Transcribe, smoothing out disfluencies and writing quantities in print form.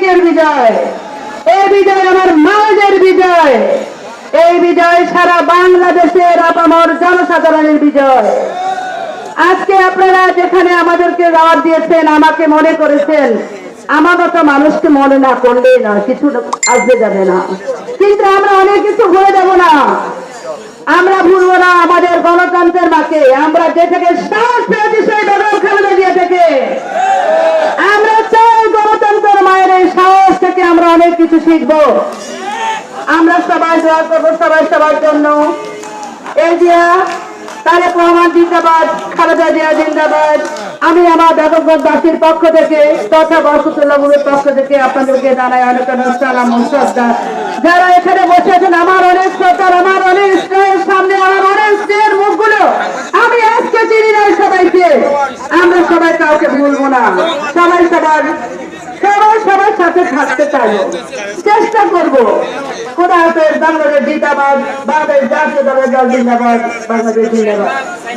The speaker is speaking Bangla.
ভাইয়ের বিজয়, এই বিজয় আমার মায়েদের বিজয়, এই বিজয় সারা বাংলাদেশের আপামর জনসাধারণের বিজয়। আজকে আপনারা যেখানে আমাদেরকে দাওয়াত দিয়েছেন, আমাকে মনে করেছেন, আমার মতো মানুষকে মনে না করলেই না, কিছু আসবে যাবে না, কিন্তু আমরা অনেক কিছু ভুলে যাব না। আমরা ভুলবো না আমাদের গণতন্ত্রের মাকে। আমরা যে থেকে সাহস পেয়েছি সেই বেগম খালেদা জিয়া থেকে। আমরা চাই গণতন্ত্রের মায়ের এই সাহস থেকে আমরা অনেক কিছু শিখবো। আমরা সবাই দোয়া করবো সবাই সবার জন্য। এই জিয়া, তারেক রহমান জিন্দাবাদ, খালেদা জিয়া জিন্দাবাদ। আমি আমার বেগমগঞ্জবাসীর পক্ষ থেকে তথা বরকতুল্লাহের পক্ষ থেকে আপনাদেরকে জানাই অনেক অনেক সালাম ও শ্রদ্ধা। যারা এখানে বসে আছেন, আমার অনেক শ্রদ্ধার, আমার অনেক স্নেহের সামনে আমার অনেক স্নেহের মুখগুলো আমি আজকে চিনি না সবাইকে। আমরা সবাই কাউকে ভুলবো না, সবাই সবার সবার সাথে থাকতে চাই, চেষ্টা করবো। খোদা হাফেজ। বাংলাদেশ জিন্দাবাদ, বাংলাদেশ জাতীয় দল জিন্দাবাদ, বাংলাদেশ জিন্দাবাদ।